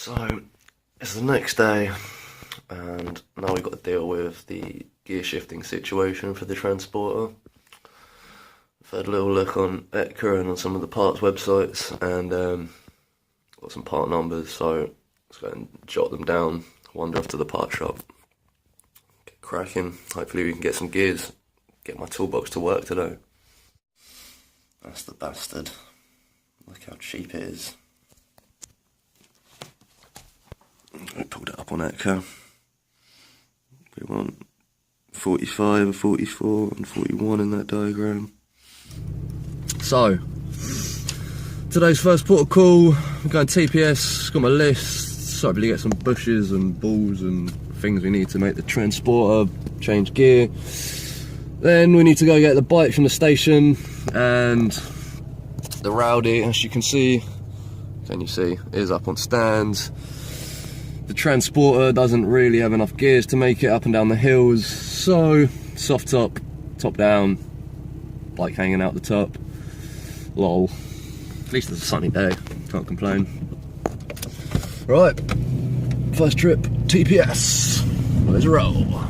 So it's the next day, and now we've got to deal with the gear shifting situation for the transporter. I've had a little look on Etka and on some of the parts websites, and got some part numbers, so let's go and jot them down, wander off to the part shop, get cracking. Hopefully we can get some gears, get my toolbox to work today. That's the bastard. Look how cheap it is. I pulled it up on Etka. We want 45, 44 and 41 in that diagram. So, today's first port of call, we're going TPS, got my list, so hopefully get some bushes and balls and things we need to make the transporter change gear. Then we need to go get the bike from the station, and the Rowdy, as you can see, is up on stands. The transporter doesn't really have enough gears to make it up and down the hills, so soft top, top down, bike hanging out the top. Lol. At least it's a sunny day, can't complain. Right, first trip, TPS. Let's roll.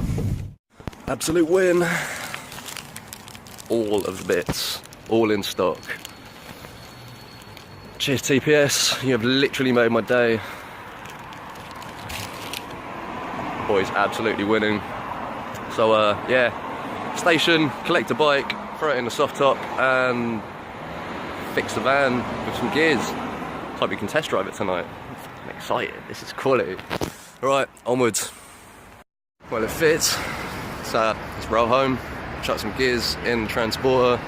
Absolute win. All of the bits, all in stock. Cheers TPS, you have literally made my day. Boys absolutely winning. So yeah, station, collect a bike, throw it in the soft top and fix the van with some gears. Hope we can test drive it tonight. I'm excited, this is quality. Right, onwards. Well, it fits, so let's roll home, chuck some gears in the transporter,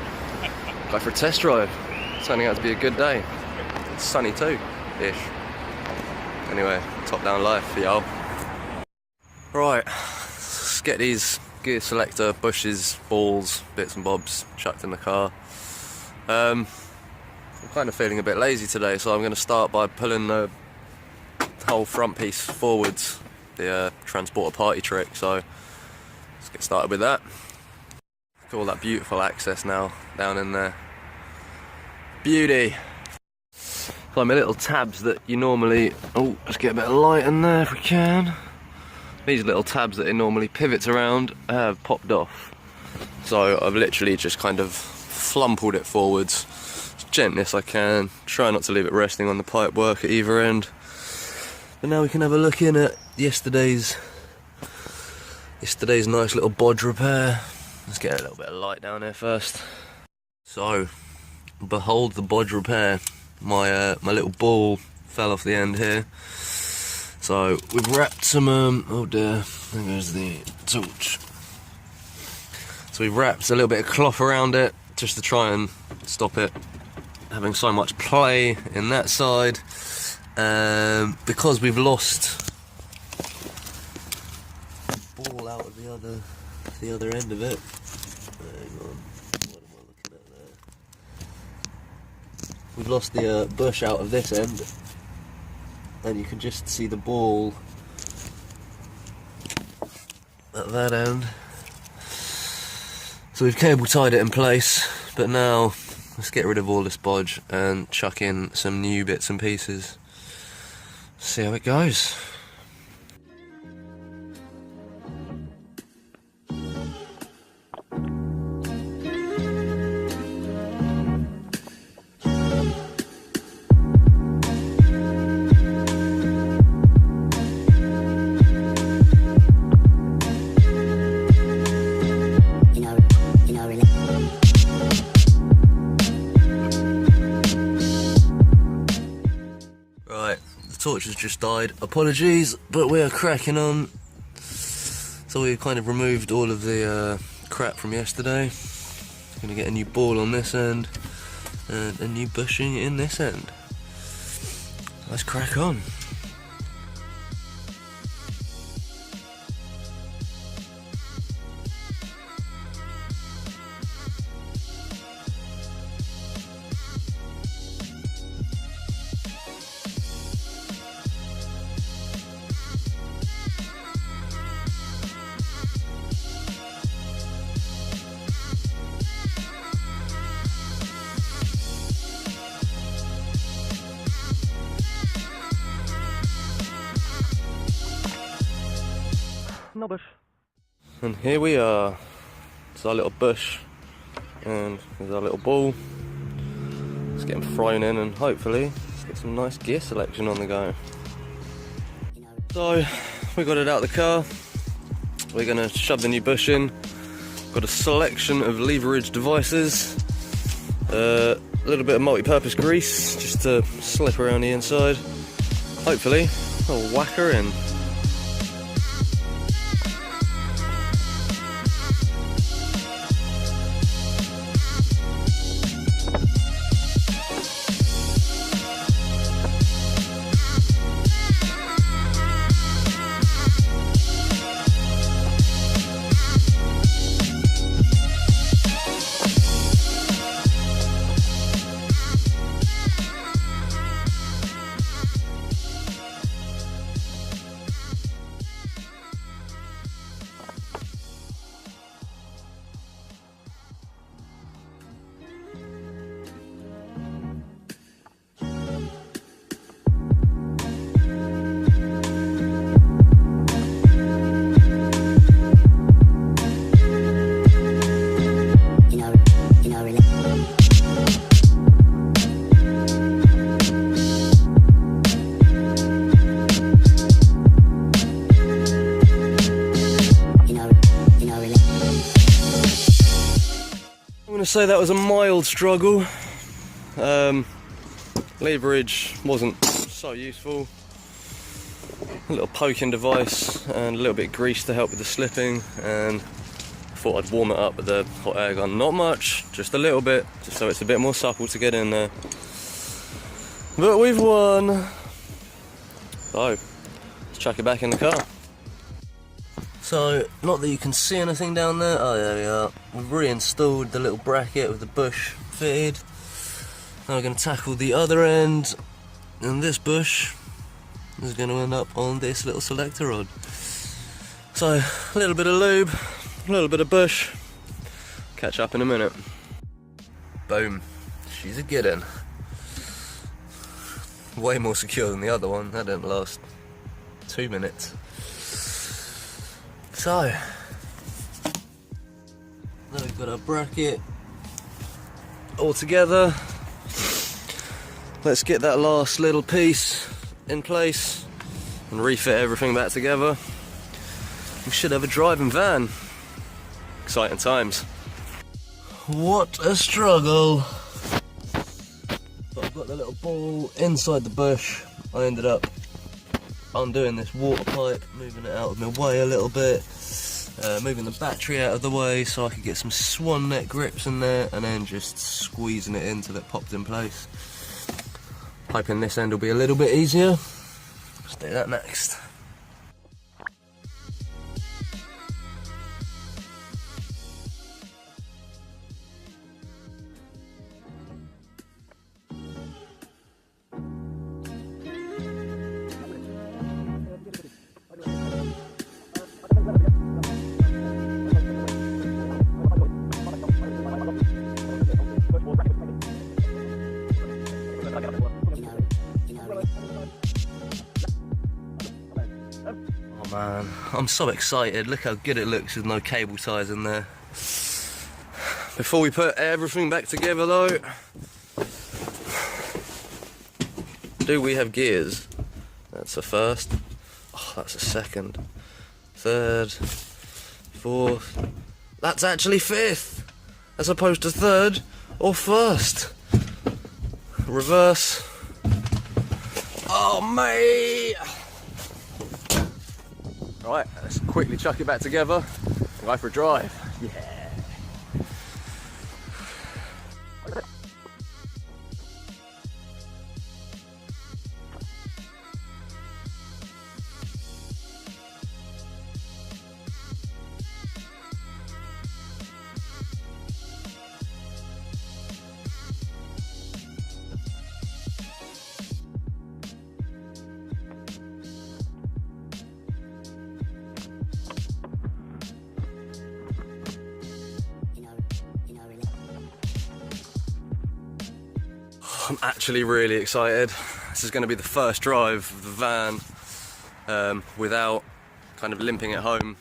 go for a test drive. It's turning out to be a good day. It's sunny too, ish. Anyway, top down life for y'all. Right, let's get these gear selector, bushes, balls, bits and bobs chucked in the car. I'm kind of feeling a bit lazy today, so I'm going to start by pulling the whole front piece forwards, the transporter party trick, so let's get started with that. Look at all that beautiful access now down in there. Beauty! So my little tabs that you normally, oh, let's get a bit of light in there if we can. These little tabs that it normally pivots around have popped off. So I've literally just kind of flumpled it forwards as gently as I can. Try not to leave it resting on the pipe work at either end. But now we can have a look in at yesterday's nice little bodge repair. Let's get a little bit of light down there first. So, behold the bodge repair. My little ball fell off the end here. So we've wrapped some, oh dear, there goes the torch. So we've wrapped a little bit of cloth around it, just to try and stop it having so much play in that side. Because we've lost the ball out of the other end of it. Hang on, what am I looking at there? We've lost the bush out of this end. And you can just see the ball at that end. So we've cable tied it in place, but now let's get rid of all this bodge and chuck in some new bits and pieces. See how it goes. Torch has just died, apologies, but we are cracking on. So we've kind of removed all of the crap from yesterday. Gonna get a new ball on this end and a new bushing in this end. Let's crack on. no bush. And here we are. It's our little bush, and there's our little ball. Let's get them thrown in, and hopefully let's get some nice gear selection on the go. So we got it out of the car. We're going to shove the new bush in. Got a selection of leverage devices. A little bit of multi-purpose grease just to slip around the inside. Hopefully I'll whack her in. I'm going to say that was a mild struggle. Leverage wasn't so useful. A little poking device and a little bit of grease to help with the slipping, and I thought I'd warm it up with the hot air gun. Not much, just a little bit, just so it's a bit more supple to get in there. But we've won. So let's chuck it back in the car. So, not that you can see anything down there. Oh, there we are. We've reinstalled the little bracket with the bush fitted. Now we're going to tackle the other end, and this bush is going to end up on this little selector rod. So, a little bit of lube, a little bit of bush. Catch up in a minute. Boom. She's a good one. Way more secure than the other one. That didn't last 2 minutes. So, now we've got our bracket all together. Let's get that last little piece in place and refit everything back together. We should have a driving van. Exciting times. What a struggle. But I've got the little ball inside the bush. I ended up undoing this water pipe, moving it out of my way a little bit, moving the battery out of the way so I could get some swan neck grips in there, and then just squeezing it in till it popped in place. Hoping this end will be a little bit easier. Let's do that next. Oh man, I'm so excited. Look how good it looks with no cable ties in there. Before we put everything back together though, do we have gears? That's a first. Oh, that's a second. Third. Fourth. That's actually fifth, as opposed to third or first. Reverse. Oh mate! Right, let's quickly chuck it back together and go for a drive. Yeah. I'm actually really excited. This is going to be the first drive of the van without kind of limping it home.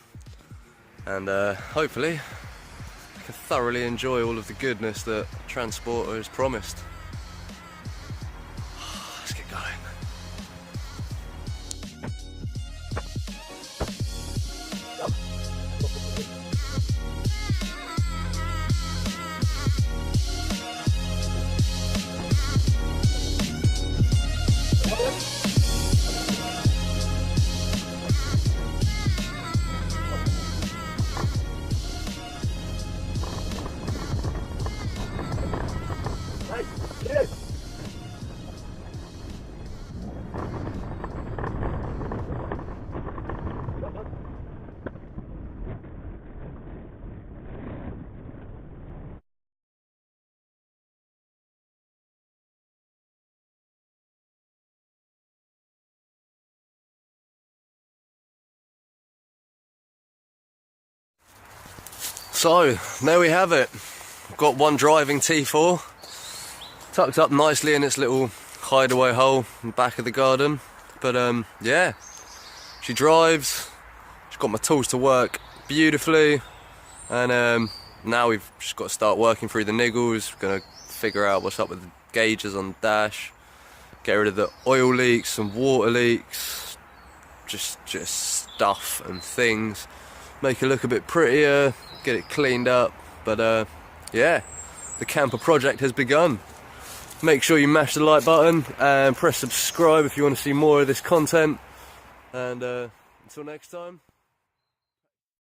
and hopefully I can thoroughly enjoy all of the goodness that Transporter has promised. Let's get going. So, there we have it. I've got one driving T4, tucked up nicely in its little hideaway hole in the back of the garden. But yeah, she drives, she's got my tools to work beautifully, and now we've just got to start working through the niggles. We're gonna figure out what's up with the gauges on the dash, get rid of the oil leaks and water leaks, just stuff and things, make it look a bit prettier, get it cleaned up. But yeah, the camper project has begun. Make sure you mash the like button and press subscribe if you want to see more of this content, and until next time.